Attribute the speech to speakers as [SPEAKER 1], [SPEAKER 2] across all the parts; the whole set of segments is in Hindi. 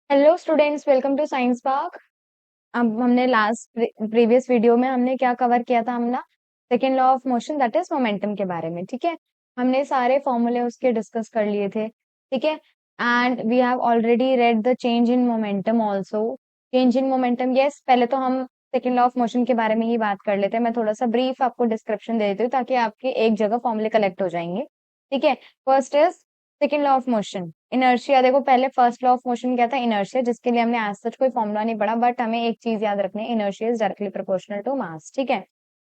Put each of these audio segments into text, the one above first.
[SPEAKER 1] Hello students, welcome to science park. अब हमने लास्ट प्रीवियस वीडियो में हमने क्या कवर किया था? हमने second law of motion that is momentum के बारे में। ठीक है, हमने सारे फॉर्मूले उसके डिस्कस कर लिए थे। ठीक है, and we have already read the change in momentum also. Change in momentum, yes, पहले तो हम सेकेंड लॉ ऑफ मोशन के बारे में ही बात कर लेते हैं। मैं थोड़ा सा ब्रीफ आपको डिस्क्रिप्शन दे देती हूँ ताकि आपके एक जगह फॉर्मूले कलेक्ट हो जाएंगे। ठीक है, first is second law of motion, inertia. देखो, पहले फर्स्ट लॉ ऑफ मोशन क्या था? इनर्शिया, जिसके लिए हमने आज सच कोई फॉर्मूला नहीं पढ़ा, बट हमें एक चीज याद रखनी है, inertia is directly proportional to mass. ठीक है,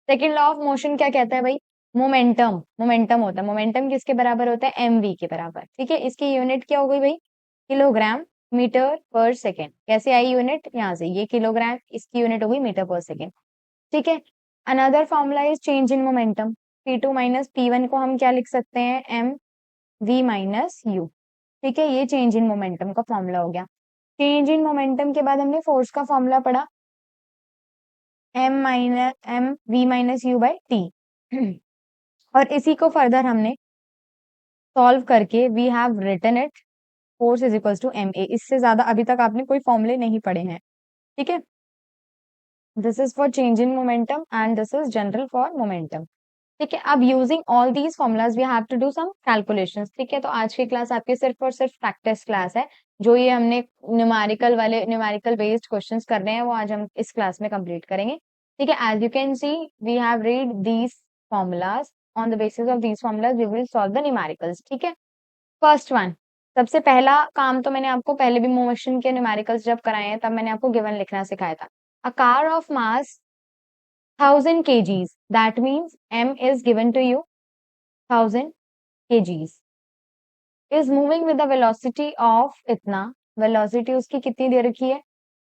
[SPEAKER 1] सेकेंड लॉ ऑफ मोशन क्या कहता है भाई? मोमेंटम। मोमेंटम होता है, मोमेंटम किसके बराबर होता है? mv के बराबर। ठीक है, इसकी यूनिट क्या हो गई भाई? Kilogram metre per second. कैसे आई यूनिट? यहाँ से, ये किलोग्राम, इसकी यूनिट होगी मीटर पर सेकेंड। ठीक है, another formula is change in momentum. P2 minus P1 को हम क्या लिख सकते हैं? M V minus U. ठीक है, ये चेंज इन मोमेंटम का फॉर्मूला हो गया। चेंज इन मोमेंटम के बाद हमने फोर्स का फॉर्मूला पढ़ा, M V minus U by T. और इसी को फर्दर हमने सॉल्व करके we have written it, force is equal to M A. इससे ज्यादा अभी तक आपने कोई फॉर्मूले नहीं पढ़े हैं। ठीक है, this is for change in momentum and this is general for momentum. ठीक है, अब using all these formulas we have to do some calculations. ठीक है, तो आज की क्लास आपकी सिर्फ और सिर्फ प्रैक्टिस क्लास है। जो ये हमने न्यूमेरिकल वाले, न्यूमेरिकल बेस्ड क्वेश्चंस कर रहे हैं, वो आज हम इस क्लास में कंप्लीट करेंगे। ठीक है, as you can see we have read these formulas, on the basis of these formulas we will solve the numericals. ठीक है, फर्स्ट वन, सबसे पहला काम तो मैंने आपको पहले भी मोशन के न्यूमेरिकल्स जब कराए हैं तब मैंने आपको गिवन लिखना सिखाया था। A car of mass 1000 kgs, that means m is given to you 1000 kgs, is moving with the velocity of इतना, वेलोसिटी उसकी कितनी दे रखी है?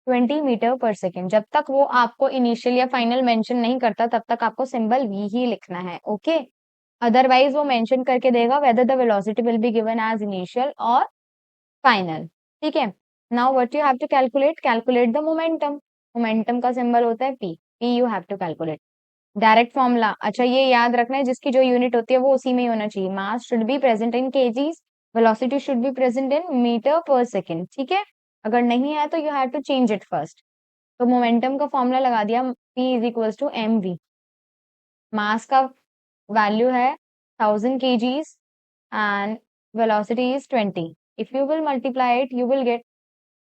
[SPEAKER 1] 20 मीटर पर सेकेंड। जब तक वो आपको इनिशियल या फाइनल मेंशन नहीं करता तब तक आपको सिंबल v ही लिखना है। ओके, अदरवाइज वो मेंशन करके देगा whether the velocity will be given as initial और फाइनल। ठीक है, now what you have to calculate, calculate the momentum. Momentum का सिंबल होता है p, p you have to calculate. Direct formula, अच्छा ये याद रखना है, जिसकी जो यूनिट होती है वो उसी में ही होना चाहिए। Mass should be present in kgs, velocity should be present in metre per second. ठीक है, अगर नहीं है तो you have to change it first. तो मोमेंटम का फॉर्मूला लगा दिया, P is equals to M V. Mass का वैल्यू है 1000 kgs and velocity is 20। If you will multiply it you will get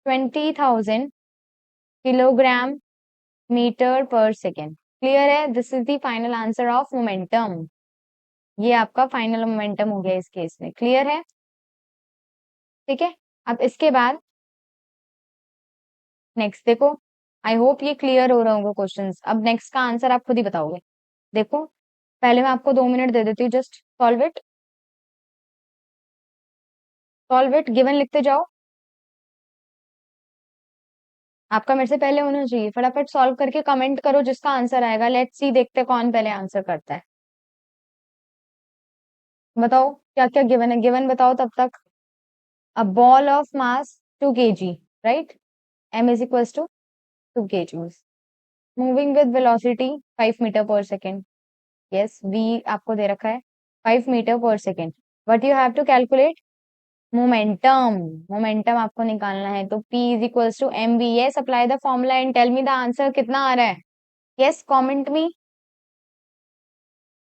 [SPEAKER 1] 20,000 kilogram metre per second. Clear है? This is the final answer of momentum. ये आपका फाइनल मोमेंटम हो गया इस केस में। क्लियर है? ठीक है, अब इसके बाद नेक्स्ट देखो, आई होप ये क्लियर हो रहा होगा क्वेश्चंस। अब नेक्स्ट का आंसर आप खुद ही बताओगे। देखो, पहले मैं आपको 2 मिनट दे देती हूँ, just solve it. Solve it, given लिखते जाओ। आपका मेरे से पहले होना चाहिए। फटाफट सॉल्व करके कमेंट करो जिसका आंसर आएगा। लेट्स सी, देखते कौन पहले आंसर करता है। बताओ क्या क्या गिवन है, गिवन बताओ तब तक। A ball of mass 2 kg, right? m is equals to 2 kg, moving with velocity 5 metre per second. Yes, v आपको दे रखा है 5 metre per second. But you have to calculate momentum. Momentum आपको निकालना है, तो p is equals to M V. Yes, apply the formula and tell me the answer कितना आ रहा है। Yes, comment me.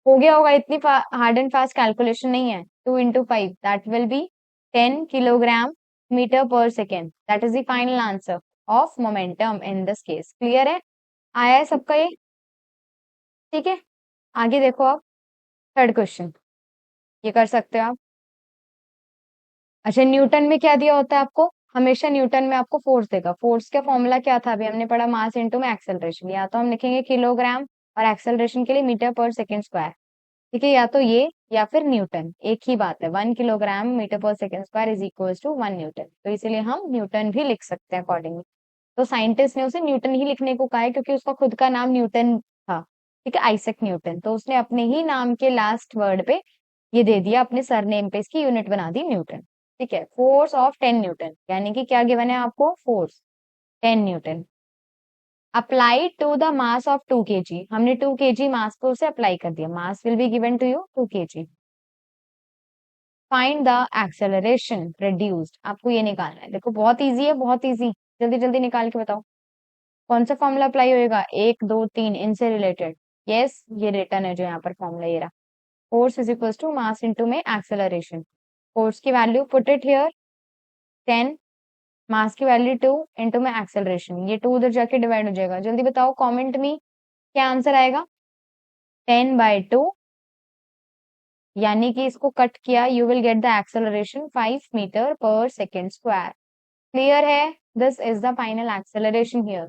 [SPEAKER 1] हो गया होगा, इतनी हार्ड एंड फास्ट कैलकुलेशन नहीं है। 2 into 5 that will be 10 kilogram metre per second. That is the final answer of momentum in this case. Clear है? आया है सबका ये? ठीक है, आगे देखो आप, थर्ड क्वेश्चन। ये कर सकते हो आप। अच्छा, न्यूटन में क्या दिया होता है आपको? हमेशा न्यूटन में आपको फोर्स देगा। फोर्स का फॉर्मूला क्या था? अभी हमने पढ़ा, मास इंटू में एक्सेलरेशन। या तो हम लिखेंगे किलोग्राम, और एक्सेलरेशन के लिए मीटर पर सेकेंड स्क्वायर। ठीक है, या तो ये या फिर न्यूटन, एक ही बात है। 1 kilogram metre per second square is equal to 1 newton. तो इसीलिए हम न्यूटन भी लिख सकते हैं अकॉर्डिंगली। तो साइंटिस्ट ने उसे न्यूटन ही लिखने को कहा है क्योंकि उसका खुद का नाम न्यूटन था। ठीक है, आइजैक न्यूटन। तो उसने अपने ही नाम के लास्ट वर्ड पे ये दे दिया, अपने सरनेम पे इसकी यूनिट बना दी न्यूटन। ठीक है, फोर्स ऑफ 10 न्यूटन, यानी कि क्या गिवन है आपको? Force 10 newton apply to the mass of 2 kg। हमने 2 kg मास को उसे अप्लाई कर दिया। Mass will be given to you 2 kg। Find the acceleration produced, आपको ये निकालना है। देखो बहुत इजी है, बहुत इजी, जल्दी जल्दी निकाल के बताओ कौन सा फॉर्मूला अप्लाई होएगा, 1 2 3 इनसे रिलेटेड। यस, ये रिटर्न है जो यहाँ पर फॉर्मूला ये रहा, force is equal to mass into में एक्सेलरेशन। फोर्स की value put it here 10, mass की वैल्यू 2 इंटू में एक्सेलरेशन, ये 2 उधर जाके डिवाइड हो जाएगा। जल्दी बताओ कॉमेंट में क्या आंसर आएगा, 10/2, यानी कि इसको कट किया, you will get the acceleration 5 metre per second square. Clear है, this is the final acceleration here.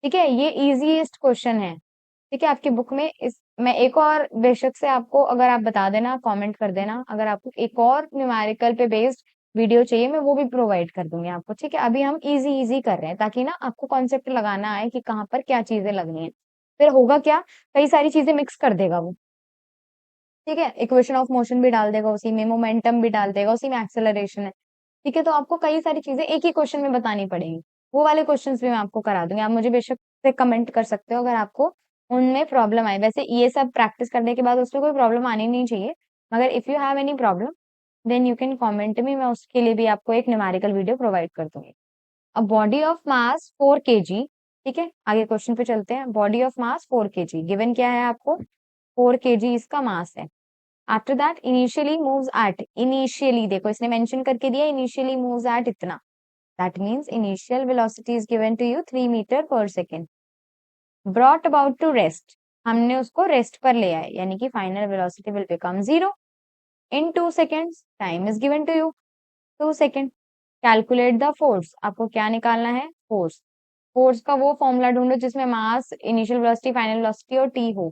[SPEAKER 1] ठीक है, ये इजीएस्ट क्वेश्चन है। ठीक है, आपकी बुक में इस मैं एक और बेशक से आपको, अगर आप बता देना, कमेंट कर देना, अगर आपको एक और न्यूमेरिकल पे बेस्ड वीडियो चाहिए मैं वो भी प्रोवाइड कर दूंगी आपको। ठीक है, अभी हम इजी इजी कर रहे हैं ताकि ना आपको कॉन्सेप्ट लगाना आए कि कहाँ पर क्या चीजें लगनी है। फिर होगा क्या, कई सारी चीजें मिक्स कर देगा वो। ठीक है, इक्वेशन ऑफ मोशन भी डाल देगा उसी में, मोमेंटम भी डाल देगा उसी में, एक्सेलरेशन है। ठीक है, तो आपको कई सारी चीजें एक ही क्वेश्चन में बतानी पड़ेगी। वो वाले क्वेश्चंस भी मैं आपको करा दूंगी, आप मुझे बेशक से कमेंट कर सकते हो अगर आपको उनमें प्रॉब्लम आए। वैसे ये सब प्रैक्टिस करने के बाद उसमें कोई प्रॉब्लम आनी नहीं चाहिए, मगर if you have any problem then you can comment me, मैं उसके लिए भी आपको एक न्यूमेरिकल वीडियो प्रोवाइड कर दूंगी। अब बॉडी ऑफ मास 4 kg। ठीक है, आगे क्वेश्चन पे चलते हैं। Body of mass 4 kg given क्या है आपको, 4 kg इसका मास है। After that initially moves at, initially देखो इसने मेंशन करके दिया, इनिशियली मूव्स एट इतना, that means initial velocity is given to you 3 metre per second. Brought about to rest, हमने उसको रेस्ट पर ले आए, यानी कि final velocity will become 0 in 2 seconds. Time is given to you 2 second. Calculate the force, आपको क्या निकालना है, फोर्स। फोर्स का वो फॉर्मूला ढूंढो जिसमें mass, initial velocity, final velocity और टी हो।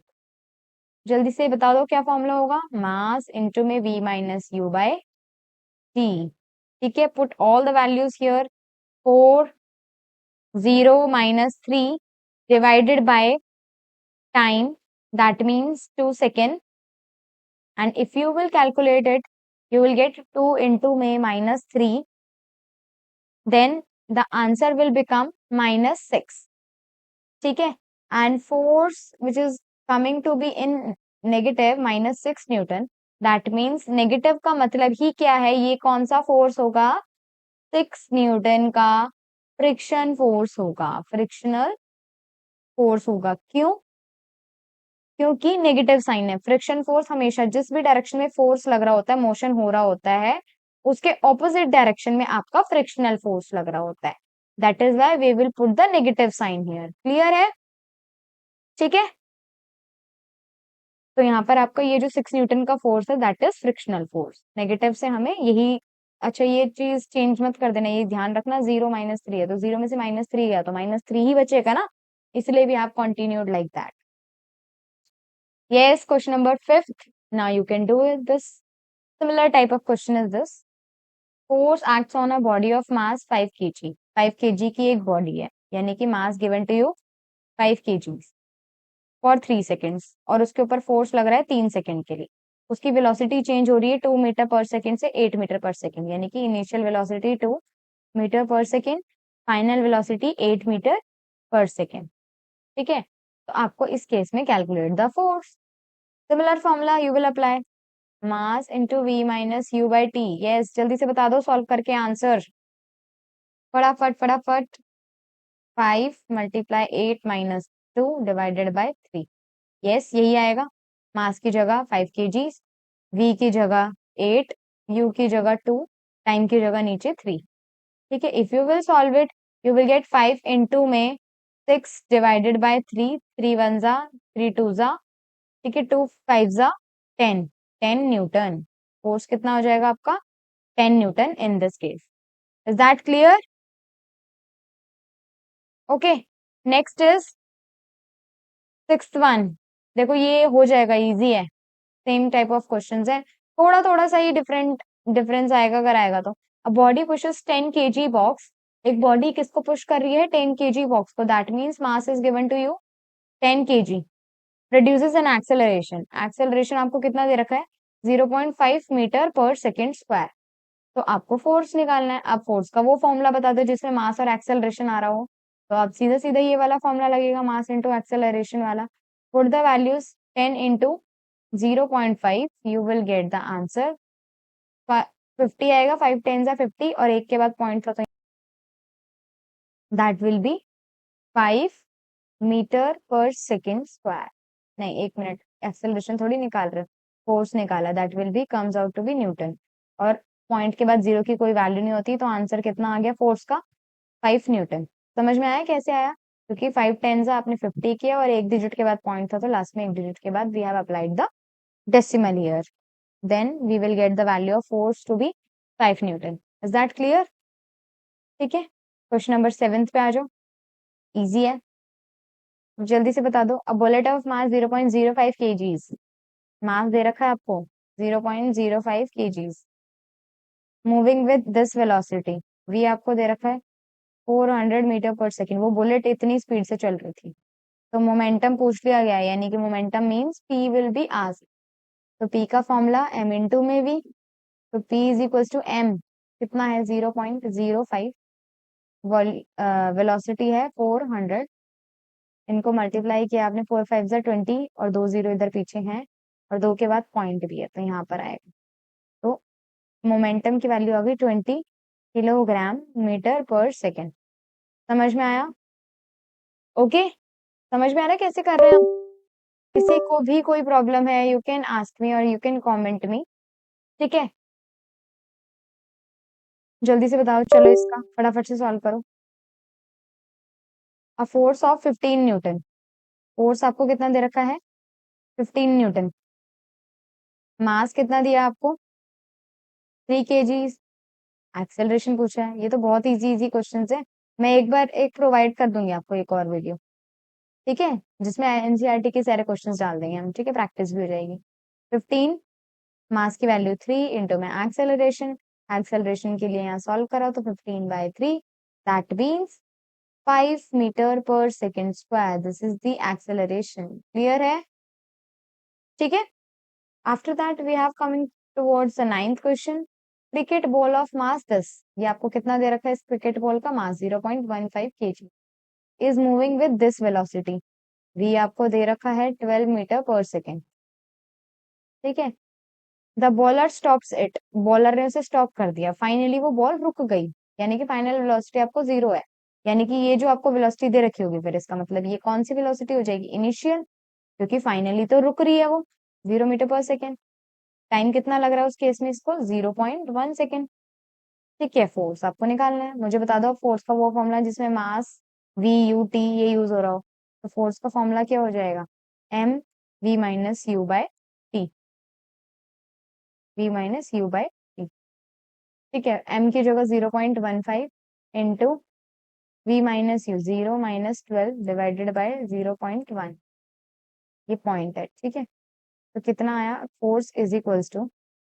[SPEAKER 1] जल्दी से बता दो क्या फॉर्मूला होगा, मास इंटू में v minus U by T. ठीक है, put all the values here, 4 0 minus 3 divided by time, that means 2 second, and if you will calculate it you will get 2 into में minus 3, then the answer will become -6। ठीक है, and force which is coming to be in negative -6 Newton, that means negative का मतलब ही क्या है, ये कौन सा फोर्स होगा, 6 न्यूटन का फ्रिक्शन फोर्स होगा, फ्रिक्शनल फोर्स होगा। क्यों, क्योंकि नेगेटिव साइन है। फ्रिक्शन फोर्स हमेशा जिस भी डायरेक्शन में फोर्स लग रहा होता है, मोशन हो रहा होता है, उसके ऑपोजिट डायरेक्शन में आपका फ्रिक्शनल फोर्स लग रहा होता है। That is why we will put the negative sign here. Clear है, ठीक है। तो यहाँ पर आपका ये जो 6 न्यूटन का फोर्स है that is frictional force. Negative से हमें यही, अच्छा ये चीज चेंज मत कर देना, ये ध्यान रखना, 0 -3 है तो 0 में से -3 गया तो -3 ही बचेगा ना, इसलिए भी आप continued like that. Yes, question number 5th. Now you can do it. This similar type of question is this. Force acts on a body of mass 5 kg. 5 kg की एक बॉडी है, यानी कि mass given to you 5 kg for 3 seconds, और उसके ऊपर फोर्स लग रहा है 3 सेकेंड के लिए। उसकी वेलोसिटी चेंज हो रही है 2 मीटर पर सेकेंड से 8 मीटर पर सेकेंड, यानी कि initial velocity 2 metre per second, final velocity 8 metre per second. ठीक है, तो आपको इस केस में calculate the force. Similar formula you will apply, mass into V minus U by T. Yes, जल्दी से बता दो सॉल्व करके आंसर, फटाफट फटाफट। 5 × 8 माइनस 2 डिवाइडेड बाय 3। यस, यही आएगा। मास की जगह 5 kg, वी की जगह 8, यू की जगह 2, टाइम की जगह नीचे 3। ठीक है, if you will solve it you will gate 5 into में 6 डिवाइडेड बाय 3, 3 1 जा 3 2 जा, ठीक है, 2 5 जा 10, 10 न्यूटन। फोर्स कितना हो जाएगा आपका, 10 Newton in this case. Is that clear, okay. Next is 6th one. देखो ये हो जाएगा, इजी है, सेम टाइप ऑफ क्वेश्चंस है, थोड़ा थोड़ा सा ही डिफरेंस आएगा अगर आएगा तो। A body pushes 10 kg box, एक बॉडी किसको पुश कर रही है, 10 kg बॉक्स को, that means mass is given to you 10 kg, produces an acceleration. Acceleration आपको कितना दे रखा है, 0.5 मीटर पर सेकेंड स्क्वायर। तो आपको फोर्स निकालना है। आप फोर्स का वो फॉर्मूला बता दो जिसमें मास और एक्सेलरेशन आ रहा हो, तो आप सीधा सीधा ये वाला फॉर्मूला लगेगा, मास इंटू एक्सेलरेशन वाला। Put the values 10 into 0.5, you will get the answer 50 आएगा, 5 10 जा 50 और एक के बाद पॉइंट था तो that will be 5 metre per second square. नहीं, एक मिनट, एक्सेलरेशन थोड़ी निकाल रहे, फोर्स निकाला, that will be comes out to be newton. और पॉइंट के बाद जीरो की कोई वैल्यू नहीं होती, तो आंसर कितना आ गया फोर्स का? 5 न्यूटन। समझ में आया कैसे आया? क्योंकि 5 10 आपने 50 किया और एक डिजिट के बाद पॉइंट था, तो लास्ट में एक डिजिट के बाद we have applied the decimal here, then we will get the value of force to be 5 newton. Is that clear? ठीक है, क्वेश्चन नंबर 7 पे आ जाओ, इजी है, जल्दी से बता दो। A bullet of mass 0.05 kgs, mass दे रखा है आपको 0.05 kgs, moving with this velocity, V आपको दे रखा है 400 मीटर पर सेकेंड। वो बुलेट इतनी स्पीड से चल रही थी, तो मोमेंटम पूछ लिया गया है, यानी कि momentum means P will be asked. तो पी का फॉर्मूला m इंटू में वी, तो p is equal to m, कितना है 0.05, वेलोसिटी है 400, इनको मल्टीप्लाई किया आपने, 4 5 जा 20 और 2 जीरो इधर पीछे हैं और 2 के बाद पॉइंट भी है तो यहाँ पर आएगा। तो मोमेंटम की वैल्यू आ गई 20 किलोग्राम मीटर पर सेकेंड। समझ में आया? ओके, समझ में आ रहा है कैसे कर रहे हैं हम? किसी को भी कोई प्रॉब्लम है, यू कैन आस्क मी और यू कैन कॉमेंट मी, ठीक है? जल्दी से बताओ, चलो इसका फटाफट से सॉल्व करो। A force of 15 Newton, force आपको कितना दे रखा है? 15 न्यूटन। मास कितना दिया आपको? 3 kg। एक्सेलरेशन पूछा है, ये तो बहुत इजी इजी क्वेश्चन है। मैं एक बार एक प्रोवाइड कर दूंगी आपको एक और वीडियो, ठीक है, जिसमें एनसीईआरटी के सारे क्वेश्चंस डाल देंगे हम, ठीक है, प्रैक्टिस भी हो जाएगी। 15, मास की वैल्यू 3 इंटू में एक्सेलरेशन, एक्सेलरेशन के लिए यहाँ सॉल्व करा तो 15/3, that means 5 metre per second square, this is the acceleration. Clear है? ठीक है, after that we have coming towards the 9th question. Cricket ball of mass 10, ये आपको कितना दे रखा है? इस क्रिकेट बॉल का mass 0.15 kg, is moving with this velocity, V आपको दे रखा है 12 मीटर पर सेकेंड, ठीक है। The bowler stops it, bowler ने उसे स्टॉप कर दिया, फाइनली वो बॉल रुक गई, यानी कि फाइनल वेलोसिटी आपको 0 है, यानी कि ये जो आपको वेलोसिटी दे रखी होगी, फिर इसका मतलब ये कौन सी वेलोसिटी हो जाएगी? इनिशियल, क्योंकि फाइनली तो रुक रही है वो 0 मीटर पर सेकेंड। टाइम कितना लग रहा है उस केस में? इसको 0.1 सेकेंड, ठीक है। फोर्स आपको निकालना है, मुझे बता दो फोर्स का वो फॉर्मूला जिसमें मास वी यू टी ये यूज हो रहा हो, तो फोर्स का फॉर्मूला क्या हो जाएगा? m v minus U by T, v minus U by T, ठीक है। m की जगह 0.15 into v minus U, 0 minus 12 divided by 0.1, ये पॉइंट है, ठीक है। तो कितना आया? Force is equals to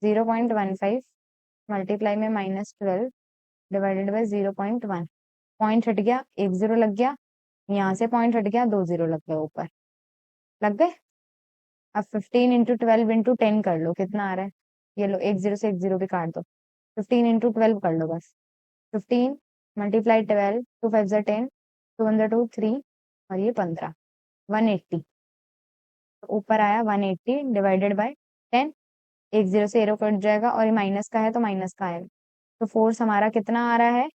[SPEAKER 1] 0.15 multiply में -12 डिवाइडेड बाय 0.1, पॉइंट हट गया, एक जीरो लग गया, यहाँ से पॉइंट हट गया, 2 जीरो लग गए ऊपर, लग गए। अब 15 इंटू 12 इंटू 10 कर लो, कितना आ रहा है? ये लो, एक जीरो से एक जीरो भी काट दो, 15 इंटू 12 कर लो बस, 15 मल्टीप्लाई 12, 2 5 जा 10, 2 1 जा 2 3 और ये 15, 180, तो ऊपर आया 180 डिवाइडेड बाय 10, एक जीरो से एरो कट जाएगा और ये माइनस का है तो माइनस का आएगा, तो फोर्स हमारा कितना आ रहा है?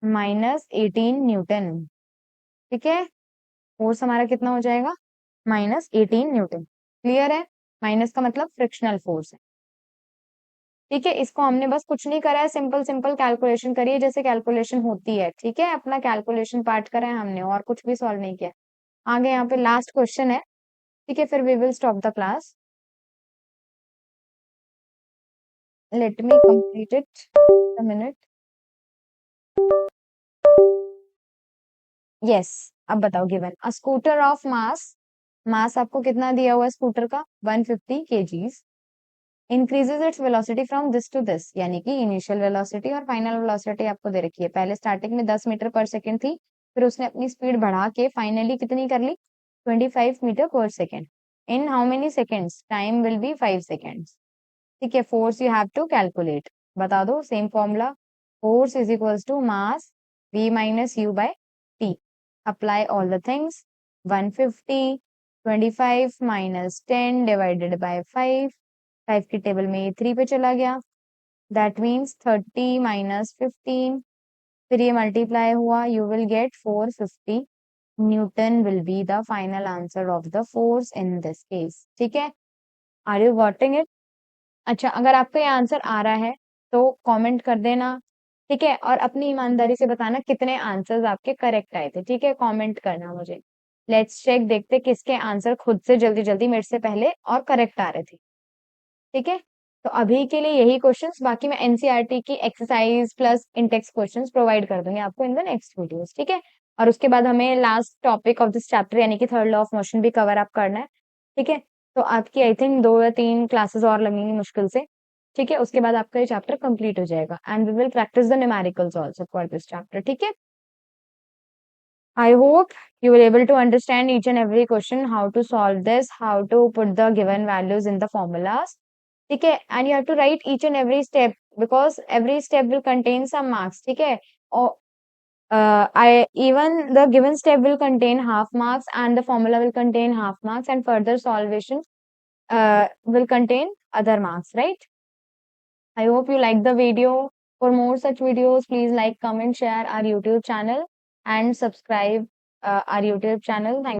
[SPEAKER 1] -18 न्यूटन, ठीक है। फोर्स हमारा कितना हो जाएगा? -18 न्यूटन। क्लियर है? माइनस का मतलब फ्रिक्शनल फोर्स है, ठीक है। इसको हमने बस कुछ नहीं करा है, सिंपल सिंपल कैलकुलेशन करिए जैसे कैलकुलेशन होती है, ठीक है। अपना कैलकुलेशन पार्ट करा है हमने और कुछ भी सॉल्व नहीं किया। आगे यहाँ पे लास्ट क्वेश्चन है, ठीक है, फिर we will stop the class. Let me complete it a minute. Yes, अब बताओ given a scooter of mass, mass आपको कितना दिया हुआ है स्कूटर का? 150 kgs, increases its velocity from this to this, यानी कि इनिशियल वेलोसिटी और फाइनल वेलोसिटी आपको दे रखी है। पहले स्टार्टिंग में 10 मीटर पर सेकेंड थी, फिर उसने अपनी स्पीड बढ़ा के फाइनली कितनी कर ली? 25 metre per second. In how many seconds? Time will be 5 seconds, ठीक है। Force you have to calculate, बता दो, same formula, force is equals to mass v minus U by T, apply all the things, 150 25 minus 10 divided by 5, 5 की टेबल में ये 3 पे चला गया, दैट मीन्स 30 माइनस 15, फिर ये मल्टीप्लाई हुआ, you will gate 450 Newton will be the final answer of the force in this case. ठीक है, आर यू गॉटिंग इट? अच्छा, अगर आपको ये आंसर आ रहा है तो कमेंट कर देना। ठीक है, और अपनी ईमानदारी से बताना कितने आंसर्स आपके करेक्ट आए थे। ठीक है, कमेंट करना मुझे। लेट्स चेक, देखते किसके आंसर खुद से जल्दी जल्दी मेरे से पहले और करेक्ट आ रहे थे। ठीक है, तो अभी के लिए यही क्वेश्चंस, बाकी मैं एनसीईआरटी की exercise plus Intex questions provide कर दूंगी आपको इन द नेक्स्ट वीडियोस। ठीक है, और उसके बाद हमें last topic of this chapter यानी कि थर्ड लॉ ऑफ मोशन भी कवर अप करना है। ठीक है, तो आपकी आई थिंक 2 या 3 क्लासेस और लगेंगी मुश्किल से। ठीक है, उसके बाद आपका ये चैप्टर कंप्लीट हो जाएगा and we will practice the numericals also for this chapter. ठीक है, I hope you were able to understand each and every question, how to solve this, how to put the given values in the formulas. Okay, and you have to write each and every step because every step will contain some marks. Okay, or I even the given step will contain half marks and the formula will contain half marks and further solvation will contain other marks, right? I hope you like the video. For more such videos, please like, comment, share our YouTube channel and subscribe our YouTube channel. Thank